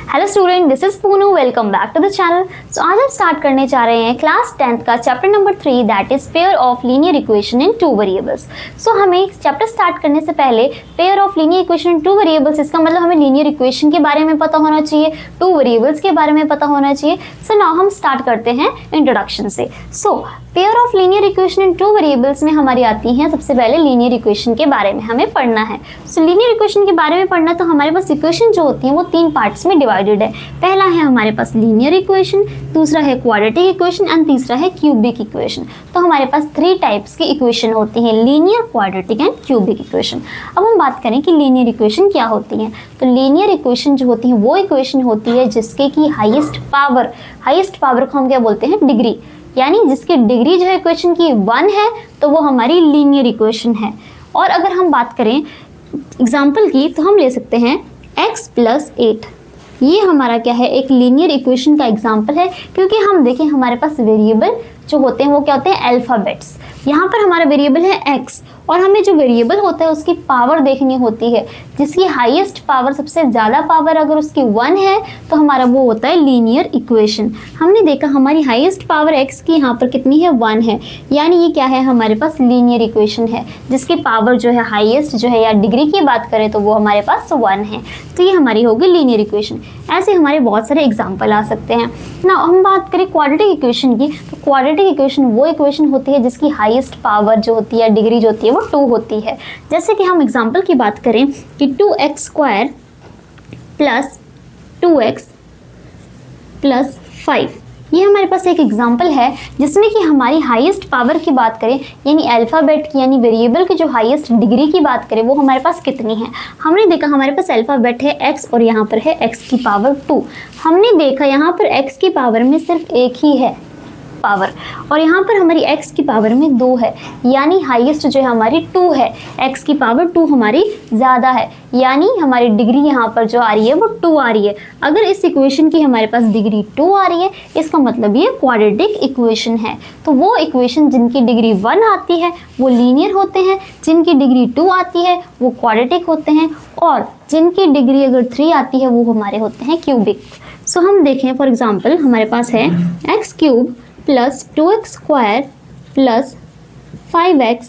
Hello student, this is Poonu. Welcome back to the channel. So आज हम start करने जा रहे हैं क्लास 10th का chapter number 3 that is pair of linear equation in two variables. So हमें chapter start करने से पहले pair of linear equation in two variables, इसका मतलब हमें लीनियर इक्वेशन के बारे में पता होना चाहिए, टू वेरिएबल्स के बारे में पता होना चाहिए। सो नाउ हम स्टार्ट करते हैं इंट्रोडक्शन से। So pair of linear equation in two variables में हमारी आती हैं सबसे पहले लीनियर इक्वेशन के बारे में हमें पढ़ना है। सो लीनियर इक्वेशन के बारे में पढ़ना तो हमारे पास इक्वेशन जो होती हैं वो तीन पार्ट्स में डिवाइडेड है। पहला है हमारे पास लीनियर इक्वेशन, दूसरा है क्वाड्रेटिक इक्वेशन एंड तीसरा है क्यूबिक इक्वेशन। तो हमारे पास थ्री टाइप्स की इक्वेशन होती हैं, linear, quadratic and cubic equation. अब हम बात करें कि लीनियर इक्वेशन क्या होती हैं। तो लीनियर इक्वेशन जो होती है वो इक्वेशन होती है जिसके की हाईएस्ट पावर को हम क्या बोलते हैं, डिग्री, यानी जिसकी डिग्री जो है इक्वेशन की 1 है तो वो हमारी लीनियर इक्वेशन है। और अगर हम बात करें एग्जाम्पल की तो हम ले सकते हैं x + 8, ये हमारा क्या है, एक लीनियर इक्वेशन का एग्जाम्पल है। क्योंकि हम देखें हमारे पास वेरिएबल जो होते हैं वो क्या होते हैं, अल्फ़ाबेट्स। यहाँ पर हमारा वेरिएबल है x और हमें जो वेरिएबल होता है उसकी पावर देखनी होती है, जिसकी हाईएस्ट पावर, सबसे ज़्यादा पावर अगर उसकी 1 है तो हमारा वो होता है लीनियर इक्वेशन। हमने देखा हमारी हाईएस्ट पावर x की यहाँ पर कितनी है, 1 है, यानी ये क्या है, हमारे पास लीनियर इक्वेशन है जिसकी पावर जो है हाईएस्ट जो है या डिग्री की बात करें तो वो हमारे पास 1 है। तो ये हमारी होगी लीनियर इक्वेशन। ऐसे हमारे बहुत सारे एग्जाम्पल आ सकते हैं ना। हम बात करें क्वाड्रेटिक इक्वेशन की, तो क्वाड्रेटिक इक्वेशन वो इक्वेशन होती है जिसकी हाईएस्ट पावर जो होती है, डिग्री जो होती है वो 2 होती है। जैसे कि हम एग्जाम्पल की बात करें कि 2x² + 2x + 5, ये हमारे पास एक एग्जाम्पल है जिसमें कि हमारी हाईएस्ट पावर की बात करें, यानी अल्फ़ाबेट की, यानी वेरिएबल की जो हाईएस्ट डिग्री की बात करें वो हमारे पास कितनी है। हमने देखा हमारे पास अल्फ़ाबेट है x और यहाँ पर है x की पावर 2। हमने देखा यहाँ पर x की पावर में सिर्फ एक ही है पावर और यहाँ पर हमारी x की पावर में 2 है, यानी हाईएस्ट जो है हमारी 2 है, x की पावर 2 हमारी ज़्यादा है, यानी हमारी डिग्री यहाँ पर जो आ रही है वो 2 आ रही है। अगर इस इक्वेशन की हमारे पास डिग्री 2 आ रही है इसका मतलब ये क्वाड्रेटिक इक्वेशन है। तो वो इक्वेशन जिनकी डिग्री 1 आती है वो लीनियर होते हैं, जिनकी डिग्री 2 आती है वो क्वाड्रेटिक होते हैं, और जिनकी डिग्री अगर 3 आती है वो हमारे होते हैं क्यूबिक। सो हम देखें फॉर एग्जाम्पल हमारे पास है x³ + 2x² + 5x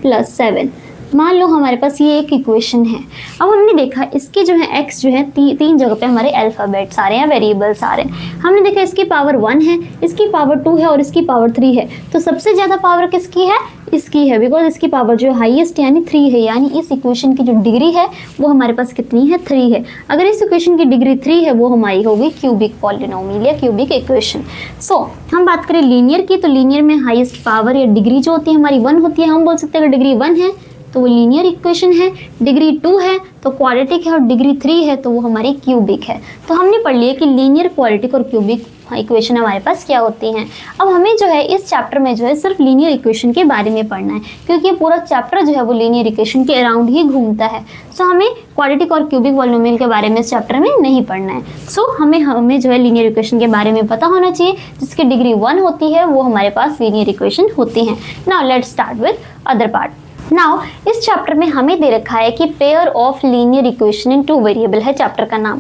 + 7। मान लो हमारे पास ये एक इक्वेशन है। अब हमने देखा इसके जो है x जो है तीन जगह पे हमारे अल्फ़ाबेट्स आ रहे हैं, वेरिएबल्स आ रहे हैं। हमने देखा इसकी पावर 1 है, इसकी पावर 2 है और इसकी पावर 3 है। तो सबसे ज़्यादा पावर किसकी है, इसकी है, बिकॉज इसकी पावर जो हाईएस्ट यानी 3 है, यानी इस इक्वेशन की जो डिग्री है वो हमारे पास कितनी है, 3 है। अगर इस इक्वेशन की डिग्री 3 है वो हमारी होगी क्यूबिक पॉलिनोमियल या क्यूबिक इक्वेशन। सो हम बात करें लीनियर की, तो लीनियर में हाईएस्ट पावर या डिग्री जो होती है हमारी 1 होती है। हम बोल सकते हैं अगर डिग्री 1 है तो वो लीनियर इक्वेशन है, डिग्री 2 है तो क्वाड्रेटिक है और डिग्री 3 है तो वो हमारी क्यूबिक है। तो हमने पढ़ लिया कि लीनियर, क्वाड्रेटिक और क्यूबिक इक्वेशन हमारे पास क्या होती हैं। अब हमें जो है इस चैप्टर में जो है सिर्फ लीनियर इक्वेशन के बारे में पढ़ना है, क्योंकि पूरा चैप्टर जो है वो लीनियर इक्वेशन के अराउंड ही घूमता है। सो हमें क्वाड्रेटिक और क्यूबिक पॉलिनोमियल के बारे में इस चैप्टर में नहीं पढ़ना है। सो हमें जो है लीनियर इक्वेशन के बारे में पता होना चाहिए, जिसकी डिग्री 1 होती है वो हमारे पास लीनियर इक्वेशन होती हैं। Now let's start with other part. Now इस चैप्टर में हमें दे रखा है कि pair of linear equation in two variable है चैप्टर का नाम।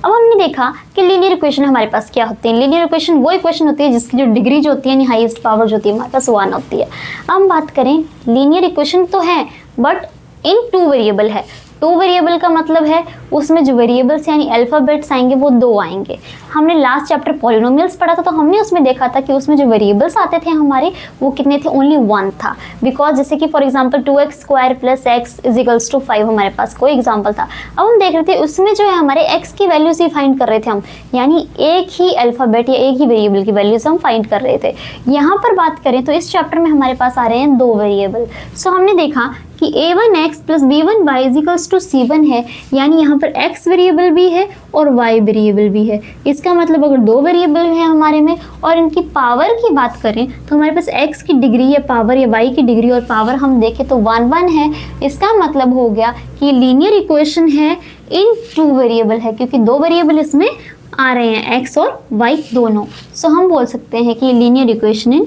अब हमने देखा कि लीनियर इक्वेशन हमारे पास क्या होती है। लीनियर इक्वेशन वो इक्वेशन होती है जिसकी जो डिग्री जो होती है यानी हाईएस्ट पावर जो होती है हमारे पास 1 होती है। अब हम बात करें लीनियर इक्वेशन तो है बट इन टू वेरिएबल है। 2 वेरिएबल का मतलब है उसमें जो वेरिएबल्स यानी अल्फ़ाबेट्स आएंगे वो 2 आएंगे। हमने लास्ट चैप्टर पॉलिनोमियल्स पढ़ा था तो हमने उसमें देखा था कि उसमें जो वेरिएबल्स आते थे हमारे वो कितने थे, ओनली 1 था। बिकॉज जैसे कि फॉर एग्जांपल 2x² + x = 5 हमारे पास कोई एग्जांपल था। अब हम देख रहे थे उसमें जो है हमारे x की वैल्यूज ही फाइंड कर रहे थे हम, यानी एक ही अल्फ़ाबेट या एक ही वेरिएबल की वैल्यूज हम फाइंड कर रहे थे। यहाँ पर बात करें तो इस चैप्टर में हमारे पास आ रहे हैं 2 वेरिएबल। सो हमने देखा कि a1x + b1y = c1 है, यानी यहाँ पर x वेरिएबल भी है और y वेरिएबल भी है। इसका मतलब अगर 2 वेरिएबल है हमारे में और इनकी पावर की बात करें तो हमारे पास x की डिग्री या पावर या y की डिग्री और पावर हम देखें तो 1 है। इसका मतलब हो गया कि लीनियर इक्वेशन है इन 2 वेरिएबल है, क्योंकि 2 वेरिएबल इसमें आ रहे हैं, x और y दोनों। सो हम बोल सकते हैं कि लीनियर इक्वेशन इन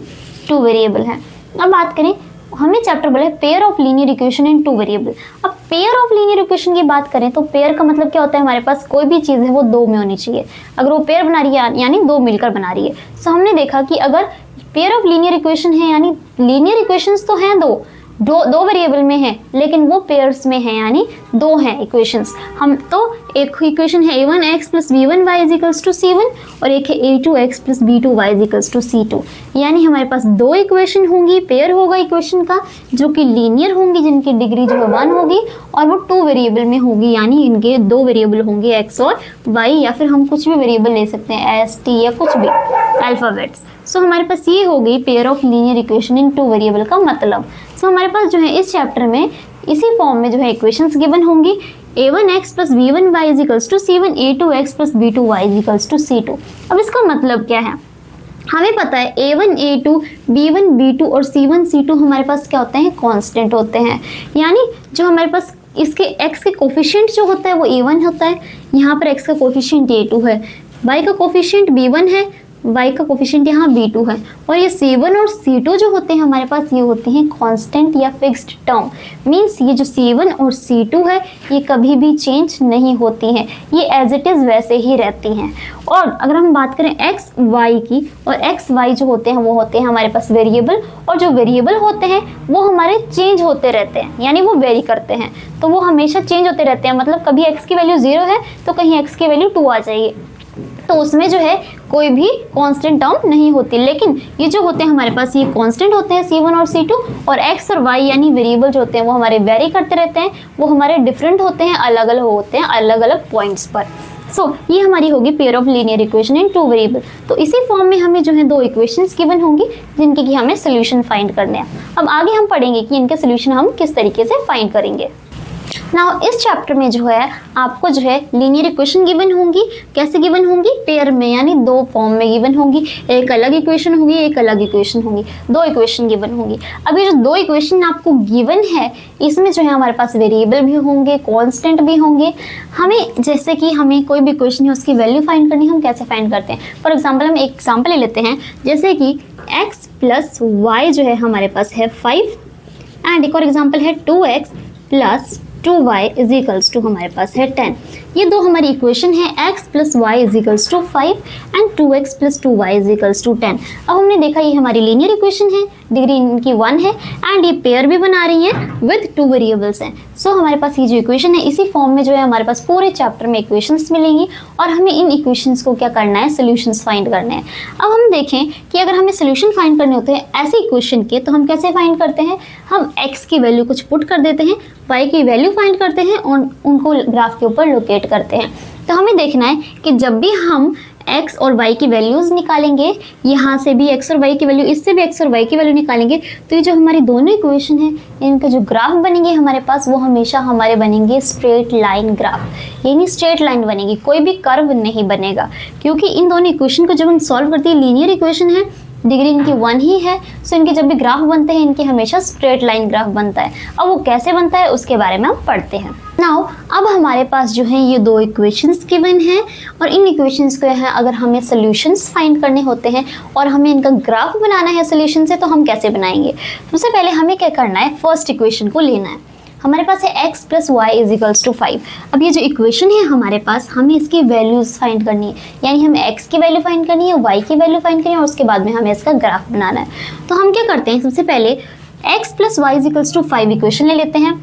2 वेरिएबल है। अब बात करें, हमें चैप्टर बोला है pair of linear equation in 2 variable. अब पेयर ऑफ लीनियर इक्वेशन की बात करें तो पेयर का मतलब क्या होता है, हमारे पास कोई भी चीज़ है वो दो में होनी चाहिए। अगर वो पेयर बना रही है यानी दो मिलकर बना रही है। सो हमने देखा कि अगर पेयर ऑफ लीनियर इक्वेशन है यानी लीनियर इक्वेशंस तो हैं दो वेरिएबल में है, लेकिन वो पेयर्स में है यानी दो हैं इक्वेशंस। हम तो एक इक्वेशन है a1x plus b1y is equals to c1 और एक है a2x plus b2y is equals to c2, यानी हमारे पास दो इक्वेशन होंगी, पेयर होगा इक्वेशन का जो कि लीनियर होंगी, जिनकी डिग्री जो है 1 होगी और वो 2 वेरिएबल में होगी, यानी इनके दो वेरिएबल होंगे x और y, या फिर हम कुछ भी वेरिएबल ले सकते हैं s t या कुछ भी अल्फ़ाबेट्स। सो हमारे पास ये हो गई pair of linear equation in 2 variable का मतलब। सो हमारे पास जो है इस चैप्टर में इसी फॉर्म में जो है इक्वेशंस गिवन होंगी, a1x plus b1y is equals to c1, a2x plus b2y is equals to c2। अब इसका मतलब क्या है, हमें पता है a1, a2, b1, b2 और c1, c2 हमारे पास क्या होते हैं, कांस्टेंट होते हैं, यानी जो हमारे पास इसके x के कोफिशिएंट जो होता है वो a1 होता है, यहाँ पर x का कोफिशिएंट a2 है, y का कोफिशिएंट b1 है, y का कोफिशिएंट यहाँ b2 है, और ये c1 और c2 जो होते हैं हमारे पास ये होते हैं कांस्टेंट या फिक्स्ड टर्म। मींस ये जो c1 और c2 है ये कभी भी चेंज नहीं होती हैं, ये एज इट इज़ वैसे ही रहती हैं। और अगर हम बात करें x y की, और x y जो होते हैं वो होते हैं हमारे पास वेरिएबल, और जो वेरिएबल होते हैं वो हमारे चेंज होते रहते हैं, यानी वो वेरी करते हैं, तो वो हमेशा चेंज होते रहते हैं। मतलब कभी x की वैल्यू 0 है तो कहीं x की वैल्यू 2 आ जाएगी, तो उसमें जो है कोई भी कांस्टेंट टर्म नहीं होती। लेकिन ये जो होते हैं हमारे पास ये कांस्टेंट होते हैं c1 और c2, और x और y यानी वेरिएबल जो होते हैं वो हमारे वेरी करते रहते हैं, वो हमारे डिफरेंट होते हैं, अलग अलग होते हैं अलग अलग पॉइंट्स पर। सो ये हमारी होगी pair of linear equation in 2 variable. तो इसी फॉर्म में हमें जो है दो इक्वेशंस गिवन होंगी जिनके कि हमें सोल्यूशन फाइंड करने हैं। अब आगे हम पढ़ेंगे कि इनके सोल्यूशन हम किस तरीके से फाइंड करेंगे। नाउ इस चैप्टर में जो है आपको जो है लीनियर इक्वेशन गिवन होंगी। कैसे गिवन होंगी, पेयर में, यानी दो फॉर्म में गिवन होंगी, एक अलग इक्वेशन होगी एक अलग इक्वेशन होगी, दो इक्वेशन गिवन होंगी। अब ये जो दो इक्वेशन आपको गिवन है इसमें जो है हमारे पास वेरिएबल भी होंगे, कांस्टेंट भी होंगे। हमें जैसे कि हमें कोई भी इक्वेशन है उसकी वैल्यू फाइंड करनी, हम कैसे फाइंड करते हैं। फॉर एग्जाम्पल हम एक एग्जाम्पल ले लेते हैं, जैसे कि x प्लस वाई जो है हमारे पास है 5, एंड एक और एग्जाम्पल है 2x plus 2y is equals to हमारे पास है 10। ये दो हमारी इक्वेशन है, x plus y is equals to 5 and 2x plus 2y is equals to 10। अब हमने देखा ये हमारी लीनियर इक्वेशन है, डिग्री इनकी 1 है, एंड ये पेयर भी बना रही है विद 2 वेरिएबल्स हैं। सो हमारे पास ये जो इक्वेशन है इसी फॉर्म में जो है हमारे पास पूरे चैप्टर में इक्वेशंस मिलेंगी, और हमें इन इक्वेशंस को क्या करना है, सोल्यूशंस फाइंड करने हैं। अब हम देखें कि अगर हमें सोल्यूशन फाइंड करने होते हैं ऐसे इक्वेशन के, तो हम कैसे फाइंड करते हैं, हम x की वैल्यू कुछ पुट कर देते हैं, y की वैल्यू फाइंड करते हैं और उनको ग्राफ के ऊपर लोकेट करते हैं। तो हमें देखना है कि जब भी हम x और y की वैल्यूज़ निकालेंगे, यहाँ से भी x और y की वैल्यू, इससे भी x और y की वैल्यू निकालेंगे, तो ये जो हमारी दोनों इक्वेशन है इनके जो ग्राफ बनेंगे हमारे पास वो हमेशा हमारे बनेंगे स्ट्रेट लाइन ग्राफ, यानी स्ट्रेट लाइन बनेगी, कोई भी कर्व नहीं बनेगा, क्योंकि इन दोनों इक्वेशन को जब हम सॉल्व करते हैं, लीनियर इक्वेशन है, डिग्री इनकी 1 ही है, सो इनके जब भी ग्राफ बनते हैं इनके हमेशा स्ट्रेट लाइन ग्राफ बनता है। अब वो कैसे बनता है उसके बारे में हम पढ़ते हैं। नाउ अब हमारे पास जो है ये दो इक्वेशंस गिवन हैं, और इन इक्वेशंस को है अगर हमें सोल्यूशंस फाइंड करने होते हैं और हमें इनका ग्राफ बनाना है सोल्यूशन से, तो हम कैसे बनाएंगे। सबसे पहले हमें क्या करना है, फर्स्ट इक्वेशन को लेना है। हमारे पास है x plus y is equals to 5। अब ये जो इक्वेशन है हमारे पास, हमें इसकी वैल्यूज फाइंड करनी है, यानी हमें x की वैल्यू फाइंड करनी है, y की वैल्यू फाइंड करनी है, और उसके बाद में हमें इसका ग्राफ बनाना है। तो हम क्या करते हैं, सबसे पहले x plus y is equals to 5 equation ले लेते हैं,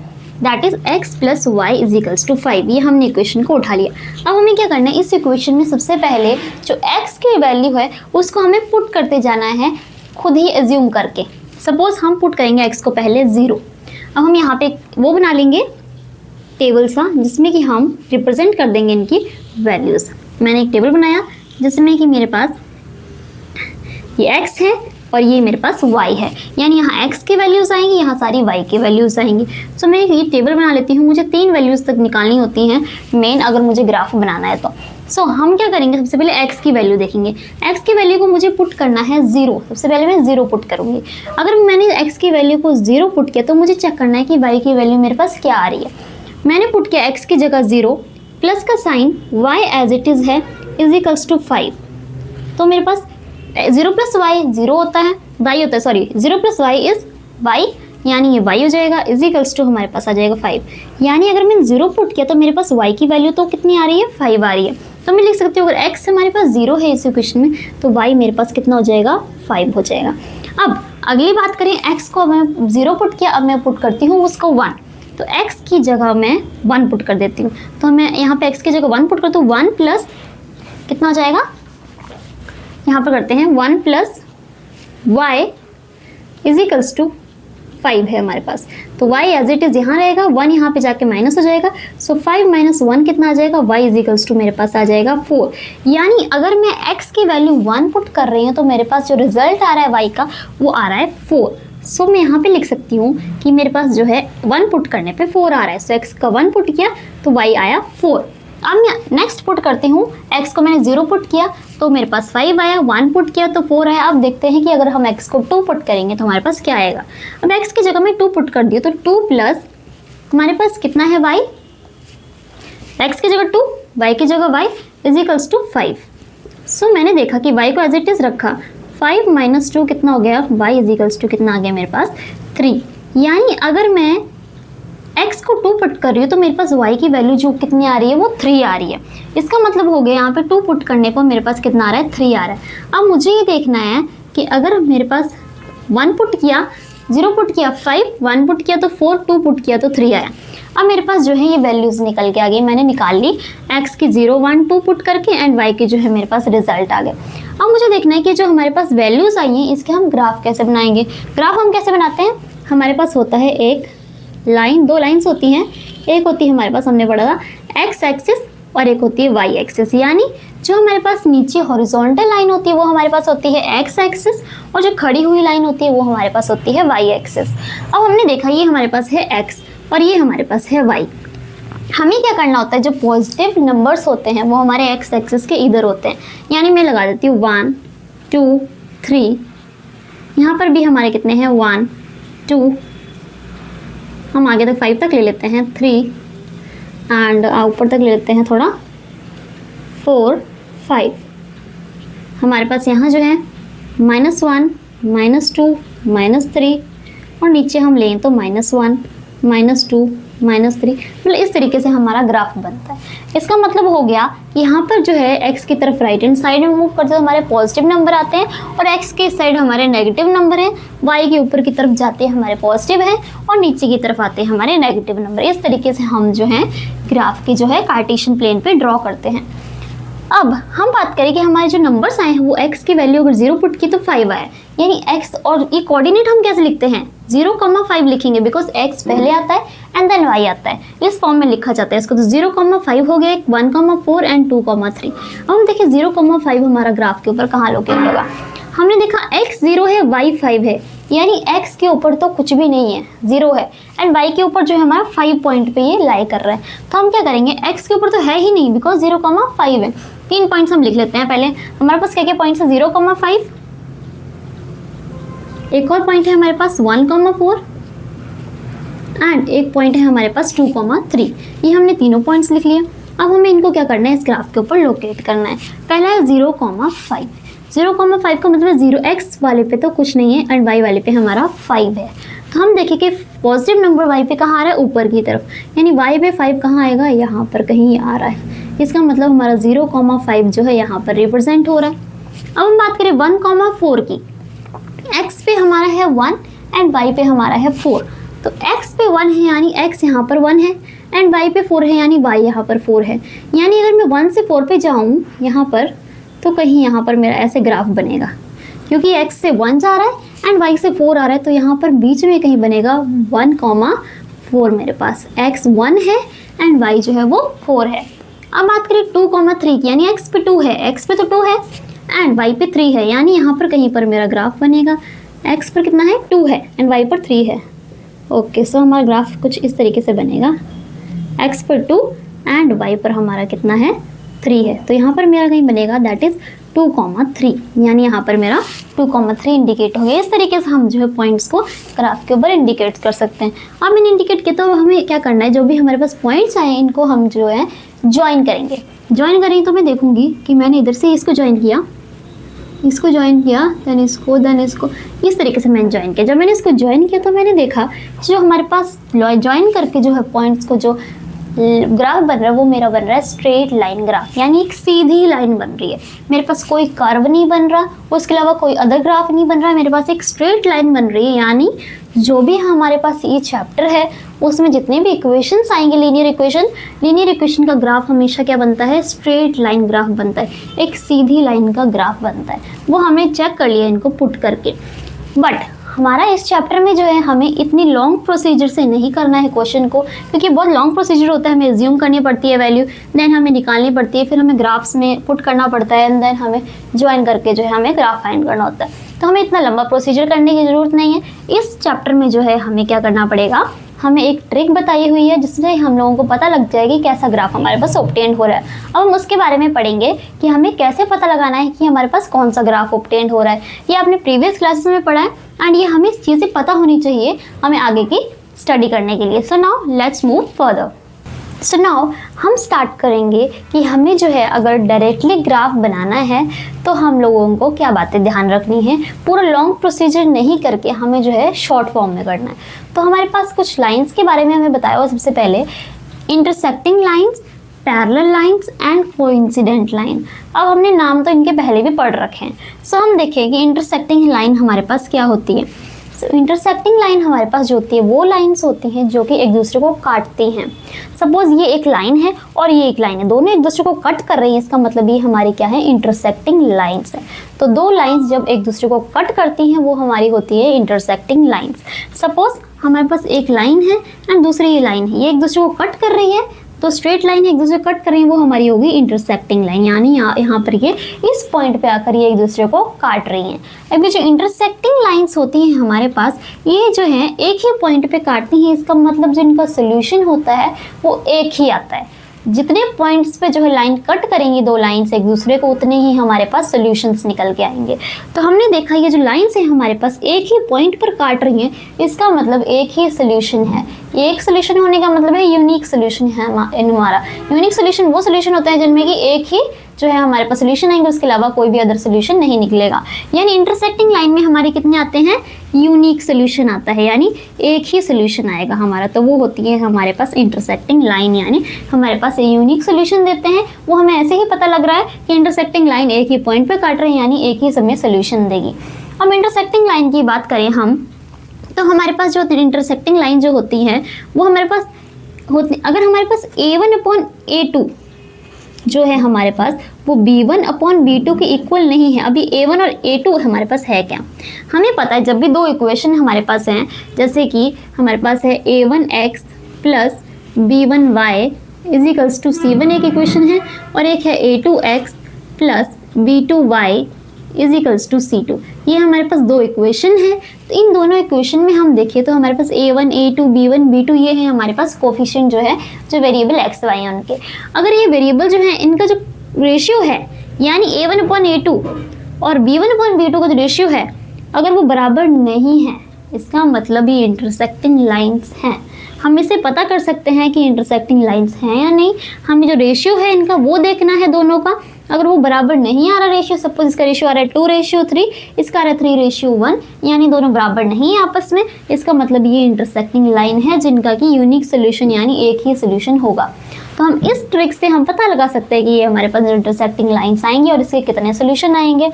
that is x plus y is equals to 5। ये हमने इक्वेशन को उठा लिया। अब हमें क्या करना है, इस इक्वेशन में सबसे पहले जो x की वैल्यू है उसको हमें पुट करते जाना है, खुद ही एज्यूम करके। सपोज हम पुट करेंगे x को पहले 0। अब हम यहाँ पे वो बना लेंगे टेबल सा, जिसमें कि हम रिप्रेजेंट कर देंगे इनकी वैल्यूज़। मैंने एक टेबल बनाया जिसमें कि मेरे पास ये x है और ये मेरे पास y है, यानी यहाँ x की वैल्यूज़ आएंगी, यहाँ सारी y की वैल्यूज़ आएंगी। सो मैं ये टेबल बना लेती हूँ, मुझे 3 वैल्यूज़ तक निकालनी होती हैं मेन, अगर मुझे ग्राफ बनाना है तो। सो हम क्या करेंगे, सबसे पहले x की वैल्यू देखेंगे। x की वैल्यू को मुझे पुट करना है 0, सबसे पहले मैं 0 पुट करूँगी। अगर मैंने x की वैल्यू को 0 पुट किया तो मुझे चेक करना है कि y की वैल्यू मेरे पास क्या आ रही है। मैंने पुट किया x की जगह 0, प्लस का sign y as it is है इज इक्वल्स टू 5। तो मेरे पास 0 प्लस वाई 0 होता है, y होता है, sorry 0 plus y is y, यानी ये y हो जाएगा इज इक्वल्स टू हमारे पास आ जाएगा 5। यानी अगर मैंने 0 पुट किया तो मेरे पास y की वैल्यू तो कितनी आ रही है, 5 आ रही है। तो मैं लिख सकती हूँ अगर x हमारे पास 0 है इस इक्वेशन में तो y मेरे पास कितना हो जाएगा, 5 हो जाएगा। अब अगली बात करें, x को मैं 0 पुट किया, अब मैं पुट करती हूँ उसको 1, तो x की जगह मैं 1 पुट कर देती हूँ। तो मैं यहाँ पे x की जगह 1 पुट करती हूँ, 1 प्लस कितना हो जाएगा, यहाँ पर करते हैं 1 plus y is equals to 5 है हमारे पास। तो y एज इट इज़ यहाँ रहेगा, 1 यहाँ पे जाके माइनस हो जाएगा। सो 5 माइनस 1 कितना आ जाएगा, y इज इक्वल्स टू मेरे पास आ जाएगा 4। यानी अगर मैं x की वैल्यू 1 पुट कर रही हूँ तो मेरे पास जो रिजल्ट आ रहा है y का वो आ रहा है 4। सो मैं यहाँ पे लिख सकती हूँ कि मेरे पास जो है 1 पुट करने पे 4 आ रहा है। सो x का 1 पुट किया तो y आया 4। अब मैं नेक्स्ट पुट करती हूँ, x को मैंने 0 पुट किया तो मेरे पास 5 आया, 1 पुट किया तो 4 आया। अब देखते हैं कि अगर हम x को 2 पुट करेंगे तो हमारे पास क्या आएगा। अब x की जगह मैं 2 पुट कर दिया तो 2 प्लस हमारे पास कितना है y, x की जगह 2, y की जगह y इज इक्वल्स टू 5। सो मैंने देखा कि y को एज इट इज रखा, 5 माइनस 2 कितना हो गया, y इज इक्वल्स टू कितना आ गया मेरे पास 3। यानी अगर मैं x को 2 पुट कर रही हूँ तो मेरे पास y की वैल्यू जो कितनी आ रही है वो 3 आ रही है। इसका मतलब हो गया यहाँ पे 2 पुट करने पर मेरे पास कितना आ रहा है, 3 आ रहा है। अब मुझे ये देखना है कि अगर मेरे पास 1 पुट किया, 0 पुट किया 5, 1 पुट किया तो 4, 2 पुट किया तो 3 आया। अब मेरे पास जो है ये वैल्यूज़ निकल के आ गई, मैंने निकाल ली x की 0, 1, 2 पुट करके एंड y की जो है मेरे पास रिजल्ट आ गए। अब मुझे देखना है कि जो हमारे पास वैल्यूज़ आई हैं इसके हम ग्राफ कैसे बनाएंगे। ग्राफ हम कैसे बनाते हैं, हमारे पास होता है एक लाइन, 2 लाइन्स होती हैं, एक होती है हमारे पास हमने पढ़ा था x एक्सिस और एक होती है y एक्सिस। यानी जो हमारे पास नीचे हॉरिजॉन्टल लाइन होती है वो हमारे पास होती है x एक्सिस और जो खड़ी हुई लाइन होती है वो हमारे पास होती है y एक्सिस। अब हमने देखा ये हमारे पास है x और ये हमारे पास है y। हमें क्या करना होता है, जो पॉजिटिव नंबर्स होते हैं वो हमारे x एक्सिस के इधर होते हैं। यानी मैं लगा देती हूँ 1 2 3, यहाँ पर भी हमारे कितने हैं 1 2, हम आगे तक 5 तक ले लेते हैं 3 एंड ऊपर तक ले लेते हैं थोड़ा 4 5। हमारे पास यहाँ जो है -1 -2 -3 और नीचे हम लें तो -1 -2 -3। मतलब इस तरीके से हमारा ग्राफ बनता है। इसका मतलब हो गया यहाँ पर जो है x की तरफ राइट हैंड साइड में मूव करते तो हमारे पॉजिटिव नंबर आते हैं और x के साइड हमारे नेगेटिव नंबर हैं, y के ऊपर की तरफ जाते हैं हमारे पॉजिटिव हैं और नीचे की तरफ आते हैं हमारे नेगेटिव नंबर। इस तरीके से हम जो है ग्राफ की जो है कार्टेशियन प्लेन पे ड्रॉ करते हैं। अब हम बात करें कि हमारे जो नंबर्स आए हैं वो x की वैल्यू अगर 0 पुट की तो 5 आया। यानी x और ये कोऑर्डिनेट हम कैसे लिखते हैं, 0,5 लिखेंगे बिकॉज x पहले आता है एंड देन y आता है, इस फॉर्म में लिखा जाता है इसको। तो 0,5 हो गया, 1,4 एंड 2,3। अब हम देखिए 0,5 हमारा ग्राफ के ऊपर कहाँ लोकेट होगा। हमने देखा x 0 है y 5 है, यानी x के ऊपर तो कुछ भी नहीं है, 0 है एंड y के ऊपर जो है हमारा 5 पॉइंट पे ये लाई कर रहा है। तो हम क्या करेंगे, x के ऊपर तो है ही नहीं बिकॉज 0,5 है। 3 पॉइंट्स हम लिख लेते हैं पहले। हमारे पास क्या क्या पॉइंट्स है, 0,5, एक और पॉइंट है हमारे पास 1,4 एंड एक पॉइंट है हमारे पास 2,3। ये हमने तीनों पॉइंट्स लिख लिए। अब हमें इनको क्या करना है, इस ग्राफ के ऊपर लोकेट करना है। पहला है 0,5। 0,5 का मतलब 0x वाले पे तो कुछ नहीं है एंड y वाले पे हमारा 5 है। तो हम देखें कि पॉजिटिव नंबर y पे कहाँ आ रहा है, ऊपर की तरफ, यानी y पे 5 कहाँ आएगा, यहाँ पर कहीं आ रहा है। इसका मतलब हमारा 0,5 जो है यहाँ पर रिप्रेजेंट हो रहा है। अब हम बात करें 1,4 की, x पे हमारा है 1 एंड y पे हमारा है 4। तो x पे 1 है यानी x यहाँ पर 1 है एंड y पे 4 है यानी y यहाँ पर 4 है। यानी अगर मैं 1 से 4 पे जाऊँ यहाँ पर तो कहीं यहाँ पर मेरा ऐसे ग्राफ बनेगा, क्योंकि x से 1 जा रहा है एंड y से 4 आ रहा है। तो यहाँ पर बीच में कहीं बनेगा 1,4 मेरे पास, x 1 है एंड y जो है वो 4 है। अब बात करें 2,3 की, यानी x पे 2 है, x पे तो 2 है एंड y पे 3 है, यानी यहाँ पर कहीं पर मेरा ग्राफ बनेगा। x पर कितना है, 2 है एंड y पर 3 है। ओके, सो हमारा ग्राफ कुछ इस तरीके से बनेगा, x पर 2 एंड y पर हमारा कितना है, 3 है। तो यहाँ पर मेरा कहीं बनेगा दैट इज़ 2,3, यानी यहाँ पर मेरा 2,3 इंडिकेट हो गया। इस तरीके से हम जो है पॉइंट्स को ग्राफ के ऊपर इंडिकेट कर सकते हैं। अब मैंने इंडिकेट किया तो हमें क्या करना है, जो भी हमारे पास पॉइंट्स आए इनको हम जो है ज्वाइन करेंगे। ज्वाइन करेंगे तो मैं देखूंगी कि मैंने इधर से इसको ज्वाइन किया इसको ज्वाइन किया, देन इसको, इस तरीके से मैंने ज्वाइन किया। जब मैंने इसको ज्वाइन किया तो मैंने देखा जो हमारे पास ज्वाइन करके जो है पॉइंट्स को जो ग्राफ बन रहा है वो मेरा बन रहा है स्ट्रेट लाइन ग्राफ, यानी एक सीधी लाइन बन रही है। मेरे पास कोई कर्व नहीं बन रहा, उसके अलावा कोई अदर ग्राफ नहीं बन रहा है, मेरे पास एक स्ट्रेट लाइन बन रही है। यानी जो भी हमारे पास ये चैप्टर है उसमें जितने भी इक्वेशंस आएंगे, लीनियर इक्वेशन का ग्राफ हमेशा क्या बनता है, स्ट्रेट लाइन ग्राफ बनता है, एक सीधी लाइन का ग्राफ बनता है। वो हमने चेक कर लिया इनको पुट करके। बट हमारा इस चैप्टर में जो है हमें इतनी लॉन्ग प्रोसीजर से नहीं करना है क्वेश्चन को, क्योंकि बहुत लॉन्ग प्रोसीजर होता है। हमें एज्यूम करनी पड़ती है वैल्यू, देन हमें निकालनी पड़ती है, फिर हमें ग्राफ्स में पुट करना पड़ता है, एंड देन हमें ज्वाइन करके जो है हमें ग्राफ फाइंड करना होता है। तो हमें इतना लंबा प्रोसीजर करने की ज़रूरत नहीं है। इस चैप्टर में जो है हमें क्या करना पड़ेगा, हमें एक ट्रिक बताई हुई है जिससे हम लोगों को पता लग जाएगी कैसा ग्राफ हमारे पास ऑब्टेन हो रहा है। अब हम उसके बारे में पढ़ेंगे कि हमें कैसे पता लगाना है कि हमारे पास कौन सा ग्राफ ऑब्टेन हो रहा है। ये आपने प्रीवियस क्लासेस में पढ़ा है एंड ये हमें चीज़ें पता होनी चाहिए हमें आगे की स्टडी करने के लिए। So now let's move further. So now हम स्टार्ट करेंगे कि हमें जो है अगर डायरेक्टली ग्राफ बनाना है तो हम लोगों को क्या बातें ध्यान रखनी है। पूरा लॉन्ग प्रोसीजर नहीं करके हमें जो है शॉर्ट फॉर्म में करना है। तो हमारे पास कुछ लाइंस के बारे में हमें बताया हुआ सबसे पहले, intersecting lines, parallel lines and coincident line. अब हमने नाम तो इनके पहले भी पढ़ रखे हैं। सो हम देखें कि इंटरसेक्टिंग लाइन हमारे पास क्या होती है। इंटरसेक्टिंग लाइन हमारे पास जो होती है वो लाइंस होती हैं जो कि एक दूसरे को काटती हैं। सपोज ये एक लाइन है और ये एक लाइन है, दोनों एक दूसरे को कट कर रही हैं, इसका मतलब ये हमारी क्या है, इंटरसेक्टिंग लाइंस है। तो दो लाइंस जब एक दूसरे को कट करती हैं वो हमारी होती है इंटरसेक्टिंग लाइंस। सपोज हमारे पास एक लाइन है एंड दूसरी ये लाइन है, ये एक दूसरे को कट कर रही है, तो स्ट्रेट लाइन एक दूसरे को कट कर रही है, वो हमारी होगी इंटरसेक्टिंग लाइन। यानी यहाँ पर ये इस पॉइंट पे आकर ये एक दूसरे को काट रही हैं। अब ये जो इंटरसेक्टिंग लाइंस होती हैं हमारे पास, ये जो है एक ही पॉइंट पे काटती हैं, इसका मतलब जो इनका सोल्यूशन होता है वो एक ही आता है। जितने पॉइंट्स पे जो है लाइन कट करेंगी दो लाइंस एक दूसरे को, उतने ही हमारे पास सॉल्यूशंस निकल के आएंगे। तो हमने देखा ये जो लाइंस है हमारे पास एक ही पॉइंट पर काट रही हैं, इसका मतलब एक ही सॉल्यूशन है। एक सॉल्यूशन होने का मतलब है यूनिक सॉल्यूशन है हमारा। यूनिक सॉल्यूशन वो सॉल्यूशन होता है जिनमें कि एक ही जो है हमारे पास सॉल्यूशन आएंगे, उसके अलावा कोई भी अदर सॉल्यूशन नहीं निकलेगा। यानी इंटरसेक्टिंग लाइन में हमारे कितने आते हैं, यूनिक सॉल्यूशन आता है, यानी एक ही सॉल्यूशन आएगा हमारा। तो वो होती है हमारे पास इंटरसेक्टिंग लाइन, यानी हमारे पास यूनिक सॉल्यूशन देते हैं। वो हमें ऐसे ही पता लग रहा है कि इंटरसेक्टिंग लाइन एक ही पॉइंट पे काट रहे हैं, यानी एक ही समय सॉल्यूशन देगी। अब इंटरसेक्टिंग लाइन की बात करें हम, तो हमारे पास जो इंटरसेक्टिंग लाइन जो होती है वो हमारे पास होती, अगर हमारे पास A1/A2 जो है हमारे पास वो B1/B2 के इक्वल नहीं है। अभी A1 और A2 हमारे पास है क्या, हमें पता है जब भी दो इक्वेशन हमारे पास हैं, जैसे कि हमारे पास है A1x plus B1y equals to C1 एक इक्वेशन है, और एक है A2x plus B2y equals to C2। ये हमारे पास दो इक्वेशन है। तो इन दोनों इक्वेशन में हम देखें तो हमारे पास A1, A2, B1, B2 ये है हमारे पास कोफिशिएंट जो है, जो वेरिएबल x, y है उनके। अगर ये वेरिएबल जो है इनका जो रेशियो है, यानी A1/A2 और B1/B2 का जो रेशियो है, अगर वो बराबर नहीं है, इसका मतलब ये इंटरसेक्टिंग लाइंस हैं। हम इसे पता कर सकते हैं कि इंटरसेक्टिंग लाइंस हैं या नहीं। हमें जो रेशियो है इनका वो देखना है दोनों का। अगर वो बराबर नहीं आ रहा रेशियो, सपोज इसका रेशियो आ रहा है 2:3, इसका आ रहा है 3:1, यानी दोनों बराबर नहीं है आपस में, इसका मतलब ये इंटरसेक्टिंग लाइन है जिनका कि यूनिक सोल्यूशन यानी एक ही सोल्यूशन होगा। तो हम इस ट्रिक से हम पता लगा सकते हैं कि ये हमारे पास इंटरसेक्टिंग लाइंस आएंगी और इसके कितने सोल्यूशन आएंगे।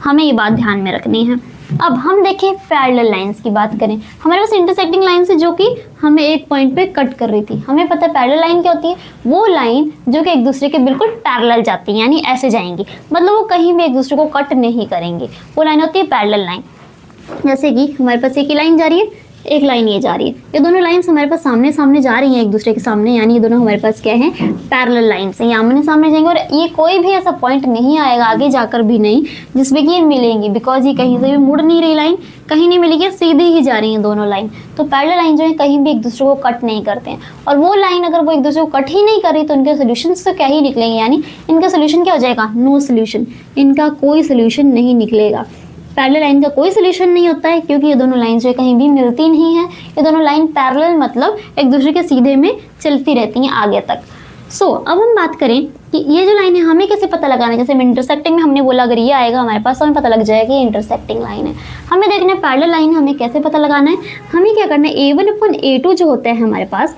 हमें ये बात ध्यान में रखनी है। अब हम देखें पैरेलल लाइंस की बात करें, हमारे पास इंटरसेक्टिंग लाइन है जो कि हमें एक पॉइंट पे कट कर रही थी। हमें पता है पैरेलल लाइन क्या होती है, वो लाइन जो कि एक दूसरे के बिल्कुल पैरेलल जाती है, यानी ऐसे जाएंगी, मतलब वो कहीं भी एक दूसरे को कट नहीं करेंगे, वो लाइन होती है पैरेलल लाइन। जैसे कि हमारे पास एक ही लाइन जा रही है, एक लाइन ये जा रही है, ये दोनों लाइंस हमारे पास सामने सामने जा रही हैं एक दूसरे के सामने, यानी ये दोनों हमारे पास क्या है, पैरेलल लाइंस हैं, ये आमने सामने जाएंगे। और ये कोई भी ऐसा पॉइंट नहीं आएगा आगे जाकर भी नहीं जिसमें कि ये मिलेंगी, बिकॉज ये कहीं से भी मुड़ नहीं रही, लाइन कहीं नहीं मिलेगी, सीधी ही जा रही हैं दोनों लाइन। तो पैरेलल लाइन जो है कहीं भी एक दूसरे को कट नहीं करते हैं, और वो लाइन अगर वो एक दूसरे को कट ही नहीं कर रही तो इनके सोल्यूशन तो क्या ही निकलेंगे, यानी इनका सोल्यूशन क्या हो जाएगा, नो सोल्यूशन, इनका कोई सोल्यूशन नहीं निकलेगा। पैरेलल लाइन का कोई सोल्यूशन नहीं होता है क्योंकि ये दोनों लाइन जो है कहीं भी मिलती नहीं है। ये दोनों लाइन पैरेलल मतलब एक दूसरे के सीधे में चलती रहती हैं आगे तक। सो अब हम बात करें कि ये जो लाइन है हमें कैसे पता लगाना है। जैसे इंटरसेक्टिंग में हमने बोला अगर ये आएगा हमारे पास तो हमें पता लग जाएगा कि ये इंटरसेक्टिंग लाइन है। हमें देखना है पैरेलल लाइन हमें कैसे पता लगाना है। हमें क्या करना है, A1/A2 जो होता है हमारे पास,